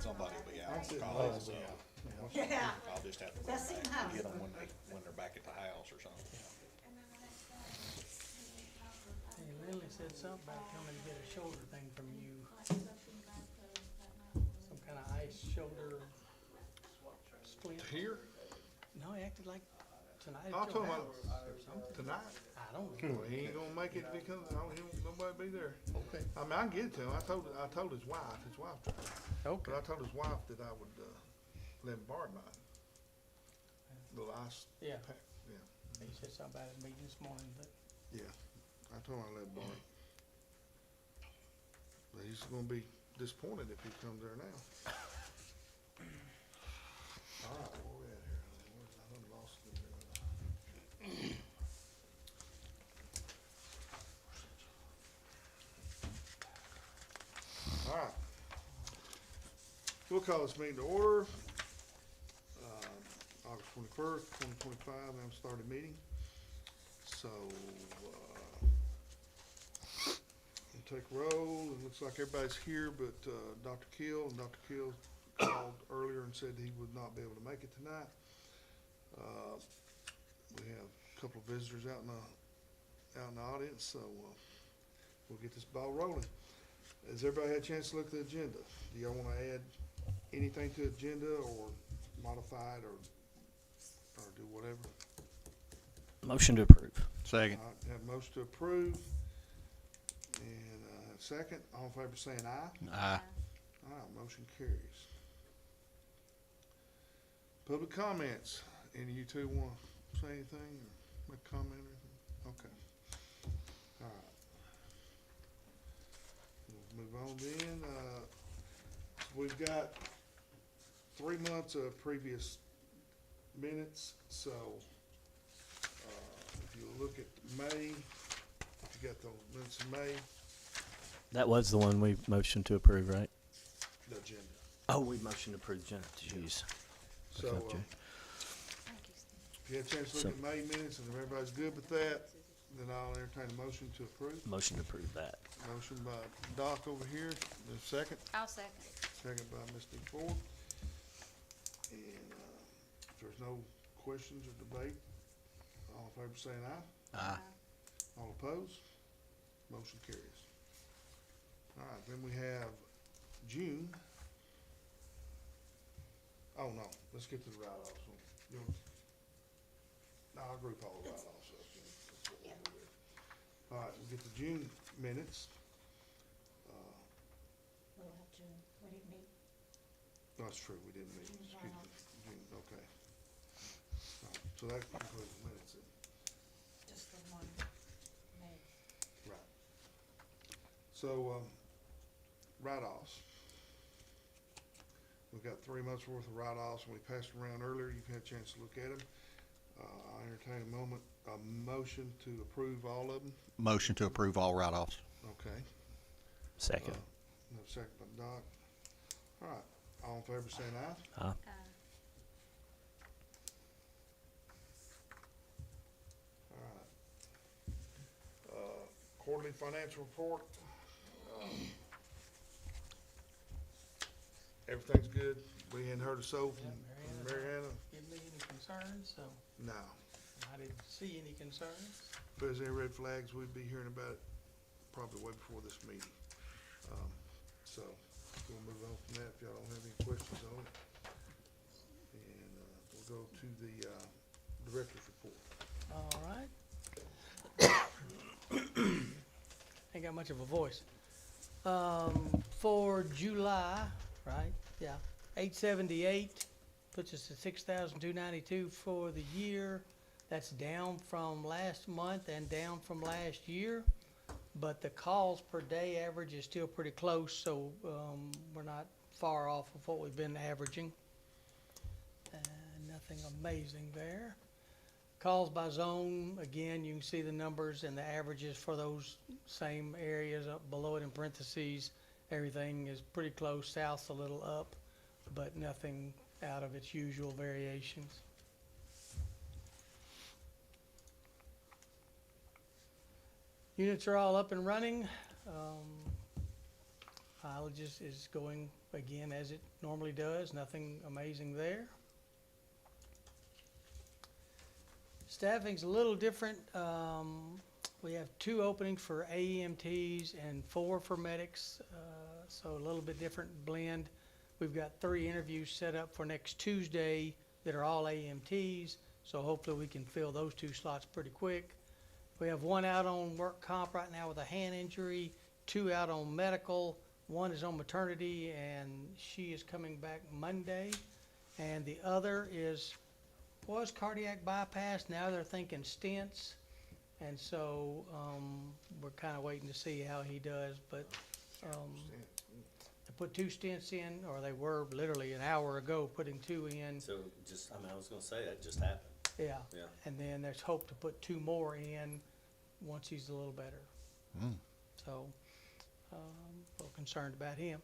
somebody will be out I'm in sitting college, lazy, so Yeah. I'll just have to That's run in back house. and get them when they're back at the house or something. Hey, Lily said something about coming to get a shoulder thing from you. Some kind of ice shoulder splint. Here, No, he acted like tonight I'll at tell your him house or something. tonight, I don't know. well, he ain't gonna make it because he won't nobody be there. Okay. I mean, I can get it to him. I told his wife tried. Okay. But I told his wife that I would, let him borrow mine. The last Yeah. pack, yeah. He said something about it at the meeting this morning, but Yeah, I told him I'd let him borrow it. But he's gonna be disappointed if he comes there now. All right, where we at here? I done lost it there. All right. We'll call this meeting to order. August 21st, 2025, I'm starting meeting. So, we'll take roll. It looks like everybody's here, but Dr. Keel, and Dr. Keel called earlier and said he would not be able to make it tonight. We have a couple of visitors out in the audience, so we'll get this ball rolling. Has everybody had a chance to look at the agenda? Do y'all want to add anything to the agenda or modify it or do whatever? Motion to approve. Second. All right, have a motion to approve. And second, all in favor saying aye. Aye. All right, motion carries. Public comments. Any of you two want to say anything or make a comment or anything? Okay. All right. We'll move on then. We've got 3 months of previous minutes, so if you look at May, if you got the minutes of May, That was the one we motioned to approve, right? the agenda. Oh, we motioned to approve, Jenna. Jeez. So Okay. if you had a chance to look at May minutes and if everybody's good with that, then I'll entertain a motion to approve. Motion to approve that. Motion by Doc over here, the second. I'll second. Second by Mr. Ford. And if there's no questions or debate, all in favor saying aye. Aye. All opposed? Motion carries. All right, then we have June. Oh, no, let's get to the write-offs. No, I'll group all the write-offs up. That's what we'll do there. All right, we'll get the June minutes. We'll have to, we didn't meet. That's true, we didn't meet, June's excuse me, write-off. June, okay. All right, so that concludes the minutes then. Just the one May. Right. So, write-offs. We've got 3 months worth of write-offs, and we passed around earlier, you've had a chance to look at them. I entertain a motion to approve all of them, Motion to approve all write-offs. okay? Second. No second by Doc. All right, all in favor saying aye? Aye. All right. Quarterly financial report. Everything's good. We hadn't heard a soul from Yeah, Mariana. give me any concerns, so No. I didn't see any concerns. If there's any red flags, we'd be hearing about it probably way before this meeting. So we'll move on from that if y'all don't have any questions on it. And we'll go to the director's report. All right. Ain't got much of a voice. For July, right? Yeah, 878 puts us at 6,292 for the year. That's down from last month and down from last year. But the calls per day average is still pretty close, so we're not far off of what we've been averaging. Nothing amazing there. Calls by zone, again, you can see the numbers and the averages for those same areas up below it in parentheses. Everything is pretty close, south's a little up, but nothing out of its usual variations. Units are all up and running. Mileage is going again, as it normally does, nothing amazing there. Staffing's a little different. We have 2 openings for AEMTs and 4 for medics, so a little bit different blend. We've got 3 interviews set up for next Tuesday that are all AEMTs, so hopefully we can fill those 2 slots pretty quick. We have 1 out on work comp right now with a hand injury, 2 out on medical, 1 is on maternity, and she is coming back Monday. And the other was cardiac bypass, now they're thinking stents. And so, we're kinda waiting to see how he does, but, they put 2 stents in, or they were literally an hour ago putting 2 in, So just, I was gonna say, that just happened. yeah. Yeah. And then there's hope to put 2 more in once he's a little better. So, a little concerned about him.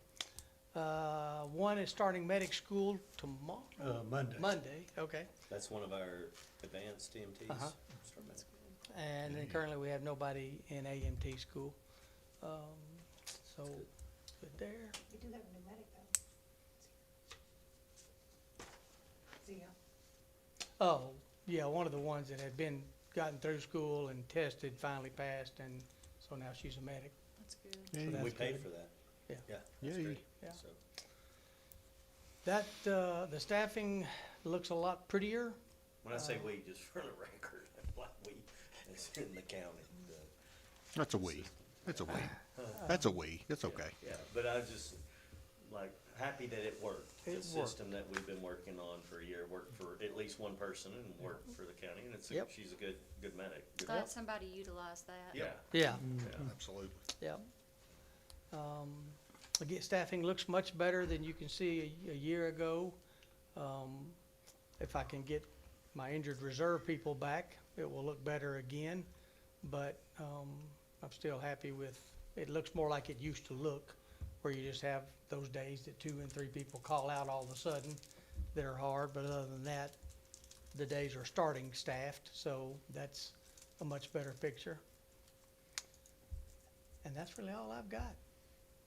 1 is starting medic school tomorrow. Monday, okay. That's one of our advanced EMTs. Uh-huh. And then currently we have nobody in AMT school. So, good there. We do have a new medic though. Zia. Oh, yeah, one of the ones that had gotten through school and tested, finally passed, and so now she's a medic. That's good. So that's We paid good. for that. Yeah. Yeah, that's Yay. great. Yeah. So, That, the staffing looks a lot prettier. when I say we, just for the record, like we, it's in the county. That's a we. It's a we. That's a we. It's okay. Yeah, but I was just, like, happy that it worked. It The worked. system that we've been working on for a year worked for at least one person and worked for the county, and Yep. she's a good medic. Good Glad somebody utilized that. Yeah. Yeah, Absolutely. yeah. Again, staffing looks much better than you can see a year ago. If I can get my injured reserve people back, it will look better again. But, I'm still happy with, it looks more like it used to look, where you just have those days that 2 and 3 people call out all of a sudden that are hard, but other than that, the days are starting staffed, so that's a much better picture. And that's really all I've got.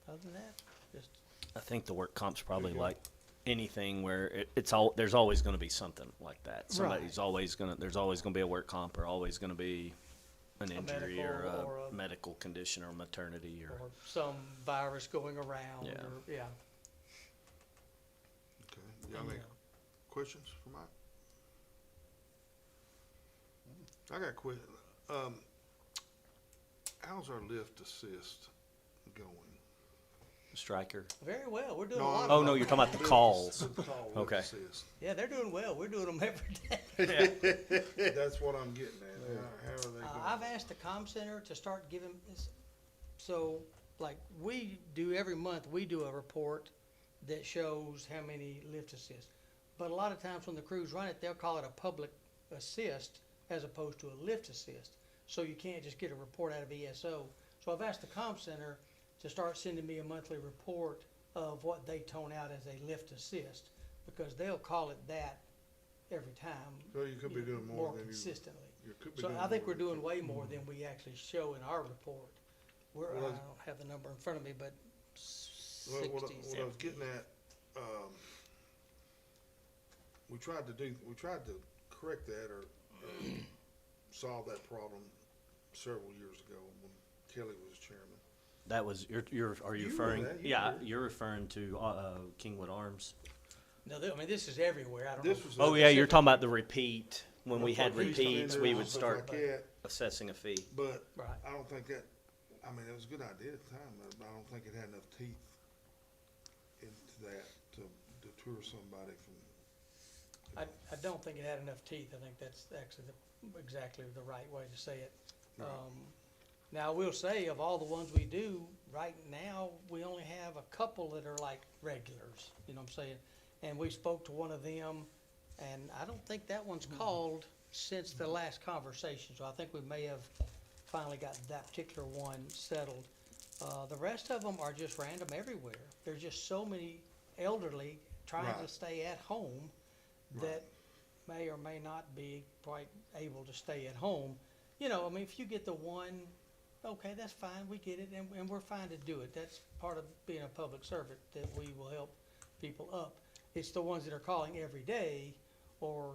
Other than that, just, I think the work comp's probably like anything where there's always gonna be something like that. Somebody's always there's always gonna be a work comp, or always gonna be an injury or medical or a a- medical condition or maternity or. or some virus going around, Yeah. or, yeah. Okay, y'all have any questions for Mike? I got a question. How's our lift assist going? Striker. Very well, we're doing a No, lot Oh, of no, them. you're talking about the Lift calls. assist, the call lift Okay. assist. Yeah, they're doing well, we're doing them every day. That's what I'm getting at. How are they going? I've asked the comm center to start giving, so, like, we do every month, we do a report that shows how many lift assists. But a lot of times when the crews run it, they'll call it a public assist as opposed to a lift assist. So you can't just get a report out of ESO. So I've asked the comm center to start sending me a monthly report of what they tone out as a lift assist, because they'll call it that every time. So you could be doing more than you. consistently. You could be So doing I think more we're than- doing way more than we actually show in our report. I Well, don't have the number in front of me, but Well, 60, what I was 70. getting at, we tried to correct that or solve that problem several years ago when Kelly was chairman. That was, are you You were referring, that, you yeah, were. you're referring to, Kingwood Arms. No, I mean, this is everywhere. I don't This know. was. Oh, yeah, you're talking about the repeat. When we had Before used to be repeats, there we and would stuff start like that, assessing a fee. But Right. I don't think that, I mean, it was a good idea at the time, but I don't think it had enough teeth into that to deter somebody from. I don't think it had enough teeth. I think that's actually exactly the right way to say it. Right. Now, I will say, of all the ones we do, right now, we only have a couple that are like regulars, you know what I'm saying? And we spoke to one of them, and I don't think that one's called since the last conversation, so I think we may have finally got that particular one settled. The rest of them are just random everywhere. There's just so many elderly trying to Right. stay at home that may or may not be quite able to stay at home. You know, I mean, if you get the one okay, that's fine, we get it, and we're fine to do it. That's part of being a public servant, that we will help people up. It's the ones that are calling every day or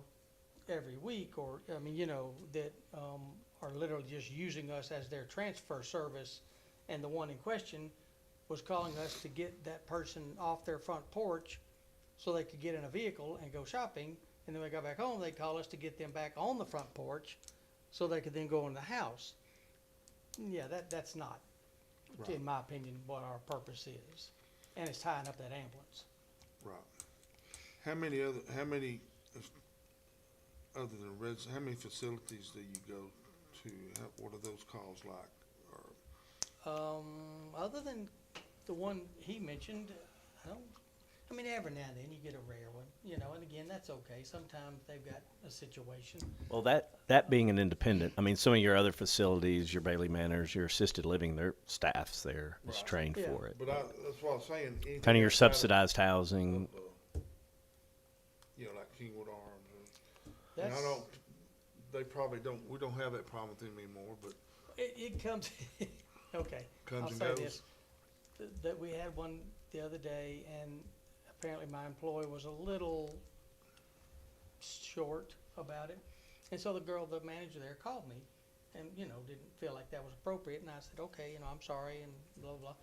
every week, or, I mean, you know, that, are literally just using us as their transfer service. And the one in question was calling us to get that person off their front porch so they could get in a vehicle and go shopping. And then when they got back home, they'd call us to get them back on the front porch so they could then go in the house. Yeah, that's not, in my opinion, what our purpose is. And it's tying up that ambulance. Right. How many, other than how many facilities do you go to? What are those calls like? Or, Other than the one he mentioned, I mean, every now and then you get a rare one, you know, and again, that's okay. Sometimes they've got a situation. Well, that being an independent, I mean, some of your other facilities, your Bailey Manors, your assisted living, their staff's there is Right. trained Yeah. for it. but that's what I'm saying. anything Kind of your outside subsidized housing. you know, like Kingwood Arms. And I That's, don't, they probably don't, we don't have that problem with them anymore, but it comes, okay. comes I'll and say goes. this, that we had one the other day, and apparently my employee was a little short about it. And so the manager there called me and, you know, didn't feel like that was appropriate. And I said, okay, you know, I'm sorry, and blah, blah.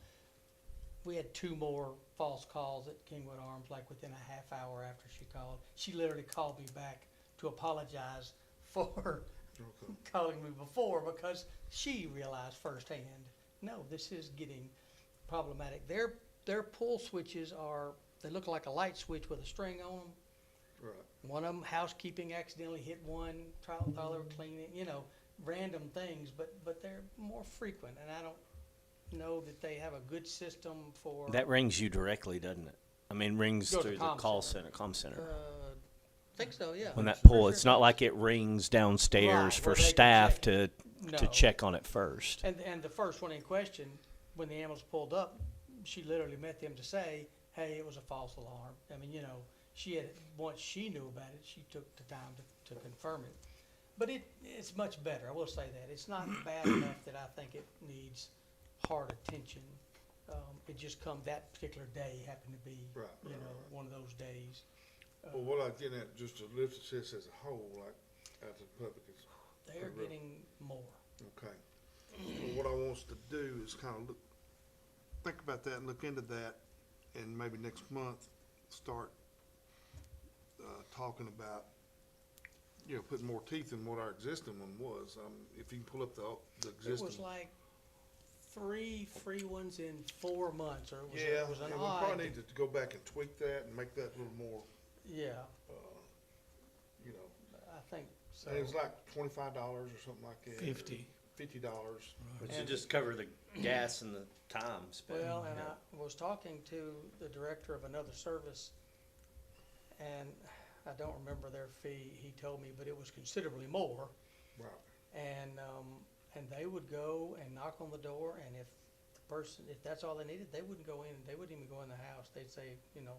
We had 2 more false calls at Kingwood Arms, like within a half hour after she called. She literally called me back to apologize for Okay. calling me before, because she realized firsthand, no, this is getting problematic. Their pull switches they look like a light switch with a string on them. Right. One of them, housekeeping accidentally hit one, while they were cleaning, you know, random things, but they're more frequent, and I don't know that they have a good system for. That rings you directly, doesn't it? I mean, rings Goes to through the comm comm center. center. I think so, yeah. When that Pretty pull, sure it's it not does. like it rings downstairs Right, for where they can staff check to No. check on it first. And the first one in question, when the ambulance pulled up, she literally met them to say, hey, it was a false alarm. I mean, you know, once she knew about it, she took the time to confirm it. But it's much better, I will say that. It's not bad enough that I think it needs hard attention. It just that particular day happened to be, Right, you right, know, right. one of those days. Well, what I'm getting at, just to lift this as a whole, like, out to the public is, They're Right. getting more. okay. Well, what I want us to do is kind of think about that and look into that, and maybe next month, start, talking about, you know, putting more teeth in what our existing one was. If you can pull up the It existing. was like 3 free ones in 4 months, or it was, Yeah, it was an and we odd. probably need to go back and tweak that and make that a little more, Yeah, you know, I think so. and it was like $25 or something like that. $50. Which And- should just cover the gas and the time spent. Well, and Yeah. I was talking to the director of another service, and I don't remember their fee, he told me, but it was considerably more. Right. And they would go and knock on the door, and if if that's all they needed, they wouldn't go in, they wouldn't even go in the house. They'd say, you know,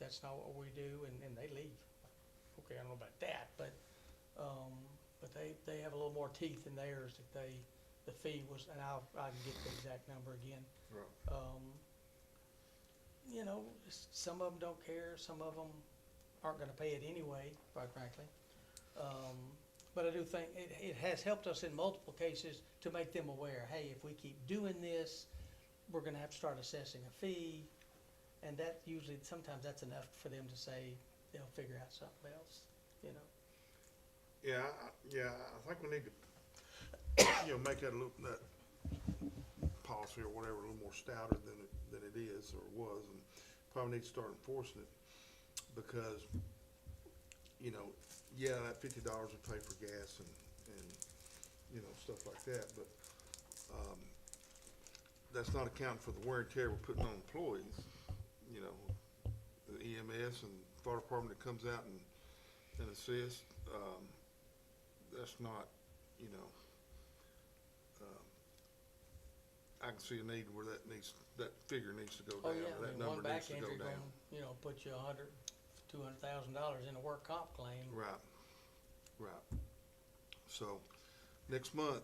that's not what we do, and they leave. Okay, I don't know about that, but they have a little more teeth in theirs, that the fee was, and I can get the exact number again. Right. You know, some of them don't care, some of them aren't gonna pay it anyway, quite frankly. But I do think it has helped us in multiple cases to make them aware, hey, if we keep doing this, we're gonna have to start assessing a fee. And that usually, sometimes that's enough for them to say they'll figure out something else, you know? Yeah, I think we need to, you know, make that that policy or whatever a little more stouter than it is or was, and probably need to start enforcing it, because, you know, yeah, that $50 would pay for gas and, you know, stuff like that, but, that's not accounting for the wear and tear we're putting on employees, you know, the EMS and fire department that comes out and assists. That's not, you know, I can see a need where that figure needs to go Oh, down, yeah, or I that mean, one number back needs to go injury down. gonna, you know, put you $200,000 in a work comp claim. Right. So, next month,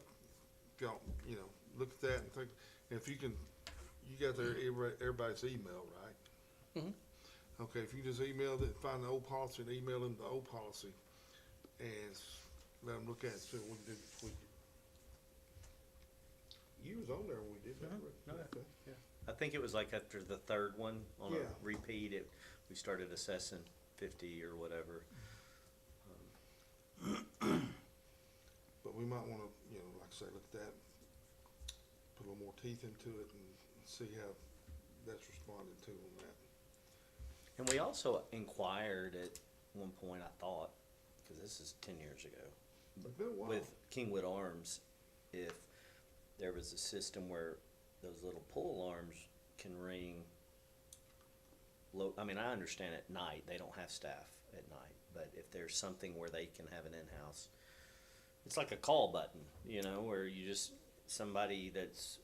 if y'all, you know, look at that and think, if you can, you got everybody's email, right? Mhm. Okay, if you just email it, find the old policy and email them the old policy and let them look at it, see what we can do this week. You was on there when we did that, Rick. No, Okay. I think it was like after the third one on Yeah. a repeat, we started assessing 50 or whatever. But we might wanna, like I say, look at that, put a little more teeth into it and see how that's responded to on that. And we also inquired at one point, I thought, because this is 10 years ago, It's been a while. with Kingwood Arms, if there was a system where those little pull alarms can ring I mean, I understand at night, they don't have staff at night, but if there's something where they can have an in-house, it's like a call button, where you just, somebody that's,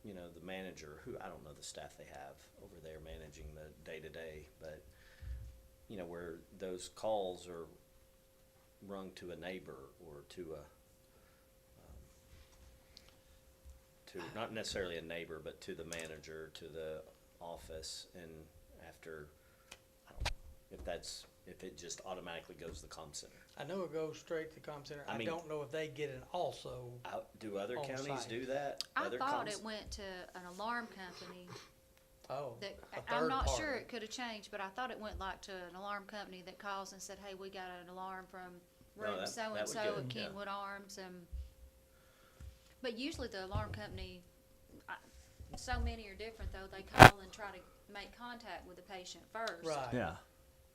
the manager, who, I don't know the staff they have over there managing the day-to-day, but, where those calls are rung to a neighbor or to not necessarily a neighbor, but to the manager, to the office, and after, I don't know, if it just automatically goes to the comm center. I know it goes straight to the comm center. I I mean- don't know if they get it also. Do other On counties site. do that? I Other thought comms- it went to an alarm company Oh, that, a I'm third not sure, party. it could've changed, but I thought it went like to an alarm company that calls and said, hey, we got an alarm from No, room that would so-and-so go, at yeah. Kingwood Arms, but usually the alarm company, so many are different though, they call and try to make contact with the patient first. Right. Yeah.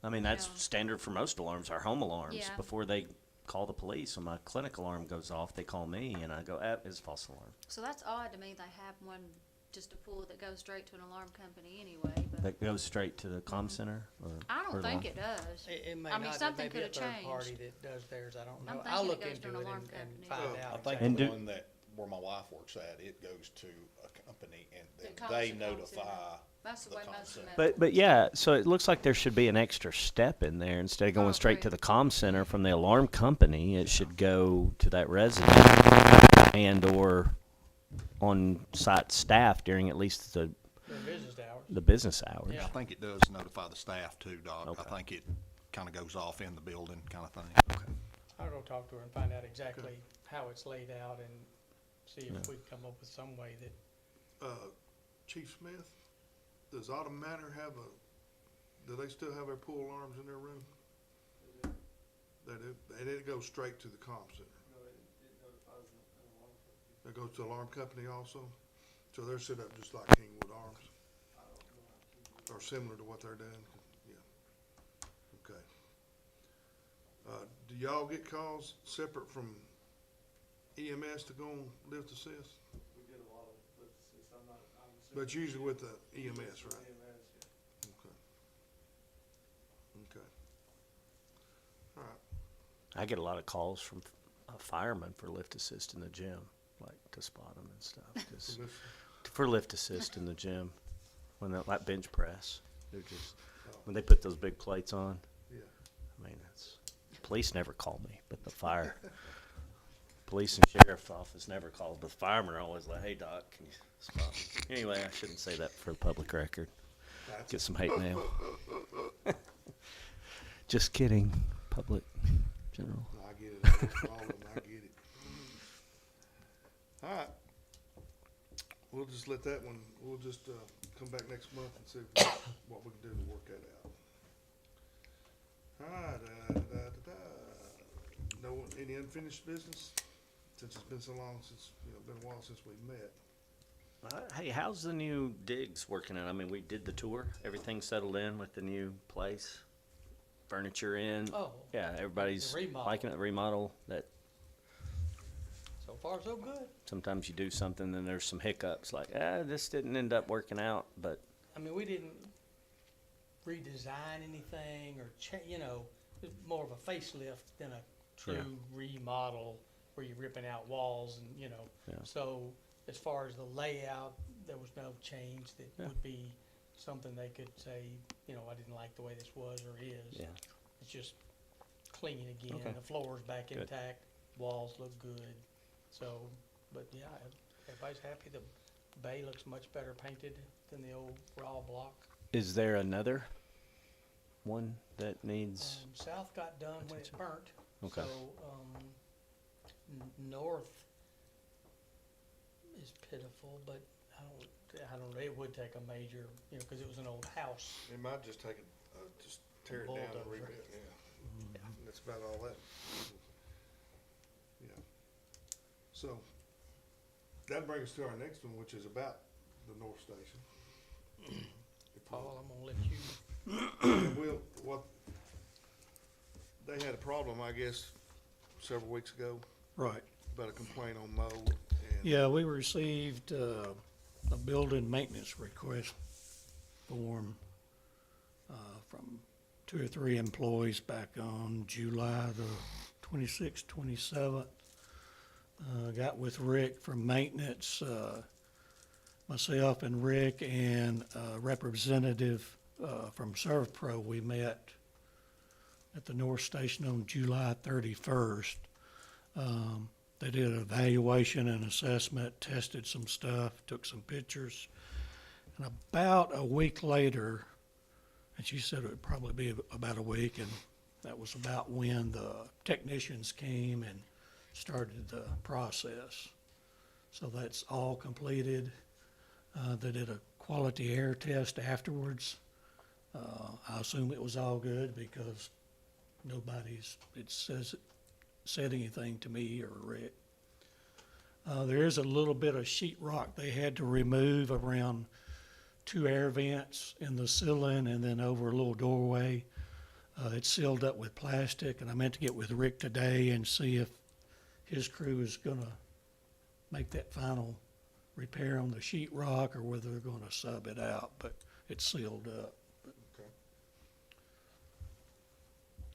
I mean, that's Yeah. standard for most alarms, our home alarms. Yeah. Before they call the police, when my clinic alarm goes off, they call me and I go, it's a false alarm. So that's odd to me, they have one, just a pull that goes straight to an alarm company anyway, but That goes straight to the comm center? Or I or don't the think alarm? it does. It may I mean, not, something there may be a could've third party changed. that does theirs, I don't know. I'm I'll thinking look it goes into to an it alarm and company. find Oh. out. I think And the do- one that, where my wife works at, it goes to a company and That then calls they the comm center. notify. That's the the way comm most of center. them. But yeah, so it looks like there should be an extra step in there. Instead of going Oh, straight to great. the comm center from the alarm company, it should go to that resident and or on-site staff during at least Their business hours. the business hours. Yeah. I think it does notify the staff too, Doc. Okay. I think it kinda goes off in the building kinda thing. I'll go talk to her and find out exactly how it's laid out and see if Yeah. we can come up with some way that, Chief Smith, does Autumn Manor do they still have their pull alarms in their room? They do, and it goes straight to the comm center. It goes to the alarm company also? So they're set up just like Kingwood Arms? Or similar to what they're doing? Yeah. Okay. Do y'all get calls separate from EMS to go on lift assist? We get a lot of lift assist, I'm assuming. But usually with the EMS, right? EMS, yeah. Okay. Okay. All right. I get a lot of calls from firemen for lift assist in the gym, like to spot them and stuff. 'Cause Lift- for lift assist in the gym, when they like bench press, they're just when they put those big plates on. Yeah. I mean, police never call me, but the police and sheriff's office never calls. But the firemen are always like, "Hey, Doc, can you spot me?" Anyway, I shouldn't say that for the public record. Get some hate mail. Just kidding, public general. I get it. All of them, I get it. All right. We'll just let that one, we'll just, come back next month and see what we can do to work that out. All right, no, any unfinished business? Since it's been so long since, been a while since we met. Hey, how's the new digs working out? I mean, we did the tour. Everything's settled in with the new place, furniture in. oh, Yeah, everybody's The remodel. liking it. Remodel. That so far so good. sometimes you do something, and there's some hiccups. Like, this didn't end up working out, but I mean, we didn't redesign anything or it's more of a facelift than a true Yeah. remodel where you're ripping out walls and, Yeah. So as far as the layout, there was no change that Yeah. would be something they could say, I didn't like the way this was or is. yeah. It's just clean again. Okay. The floor's back Good. intact, walls look good. So, but yeah, Everybody's happy. The bay looks much better painted than the old raw block. Is there another one that needs? South got done when it burnt. Okay. So, north is pitiful, but I don't know, it would take a major, you know, cause it was an old house. It might just take just tear it down and Bulldozer. rebuild, yeah. That's about all that. Yeah. So, that brings us to our next one, which is about the North Station. If Paul, I'm gonna let you, they had a problem, I guess, several weeks ago Right. about a complaint on mold and. Yeah, we received a building maintenance request form from 2 or 3 employees back on July the 26th, 27th. Got with Rick from maintenance, myself and Rick and a representative from ServPro. We met at the North Station on July 31st. They did an evaluation and assessment, tested some stuff, took some pictures. And about a week later, and she said it would probably be about a week, and that was about when the technicians came and started the process. So that's all completed. They did a quality air test afterwards. I assume it was all good because said anything to me or Rick. There is a little bit of sheetrock they had to remove around 2 air vents in the ceiling and then over a little doorway. It's sealed up with plastic, and I meant to get with Rick today and see if his crew is gonna make that final repair on the sheetrock or whether they're gonna sub it out, but it's sealed up.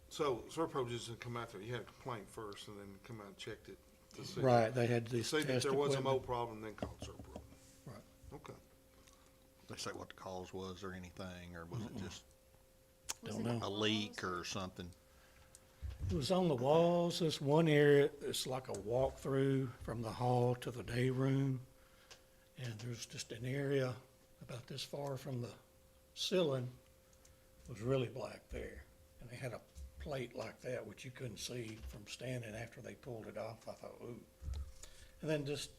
So, ServPro just didn't come out there, you had a complaint first and then come out and checked it to see. Right, they had To this see that test there was a equipment. mold problem, then called ServPro. Right. Okay. They say what the cause was or anything, or was it just Was Don't it know. a leak or something? It was on the walls, this one area, it's like a walk-through from the hall to the day room. And there's just an area about this far from the ceiling, was really black there. And they had a plate like that, which you couldn't see from standing after they pulled it off. I thought, ooh. And then just,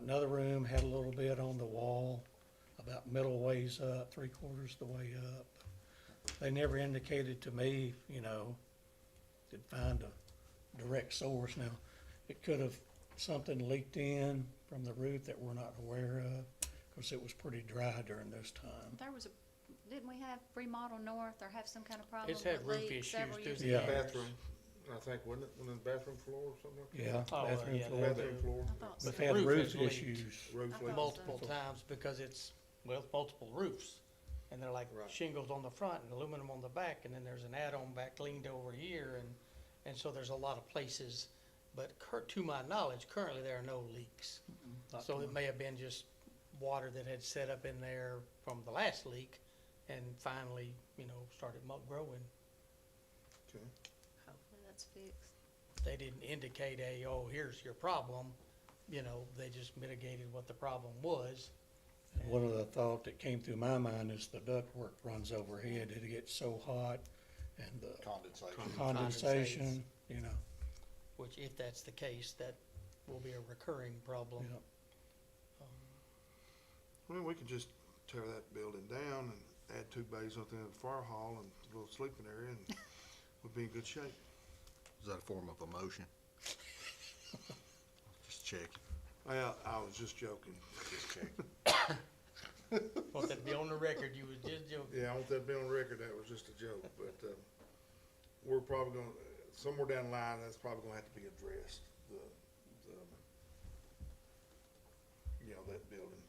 another room had a little bit on the wall, about middle ways up, 3/4 the way up. They never indicated to me, you know, could find a direct source. Now, it could have, something leaked in from the roof that we're not aware of, because it was pretty dry during this time. There was didn't we have Remodel North or have some kind of problem It's had with roof leaks issues several through years the ago? Yeah. Bathroom, I think, wasn't it, when the bathroom floor or something like that? Yeah, bathroom yeah, floor. Bathroom floor, I thought so. We've had Roof roof has leaked. issues. roof I leak. thought multiple so. times because it's, well, multiple roofs. And they're like Right. shingles on the front and aluminum on the back, and then there's an add-on back leaned over here, and so there's a lot of places. But to my knowledge, currently there are no leaks. Not So to it may have been just water that had set up in there from the last leak and finally, you know, started growing. Okay. Hopefully that's fixed. They didn't indicate here's your problem, you know, they just mitigated what the problem was. And one of the thought that came through my mind is the ductwork runs overhead. It gets so hot and the Condensation. condensation, you know. Which if that's the case, that will be a recurring problem. Yeah. Well, we could just tear that building down and add 2 bays up there in the fire hall and a little sleeping area, and we'd be in good shape. Is that a form of emotion? Just checking. Well, I was just joking. Just checking. Want that to be on the record, you was just joking. Yeah, I want that to be on record, that was just a joke, but, we're probably gonna, somewhere down the line, that's probably gonna have to be addressed, you know, that building.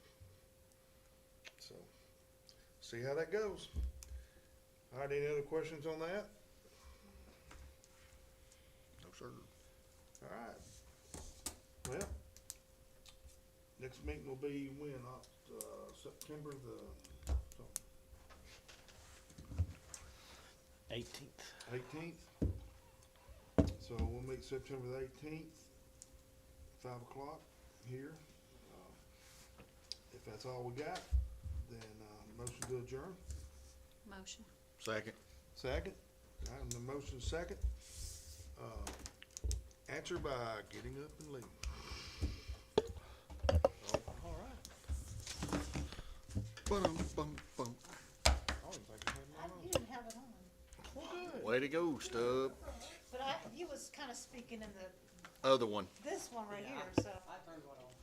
So, see how that goes. All right, any other questions on that? No, sir. All right. Well, next meeting will be when, September the 18th. 18th. So we'll meet September the 18th, 5 o'clock here. If that's all we got, then, motion to adjourn. Motion. Second. Second. All right, the motion second. Answer by getting up and leaving. All right. Bum. I don't think I had mine on. You didn't have it on, Way to go, Stub. but you was kinda speaking in Other one. this one right here, so. I turned one on.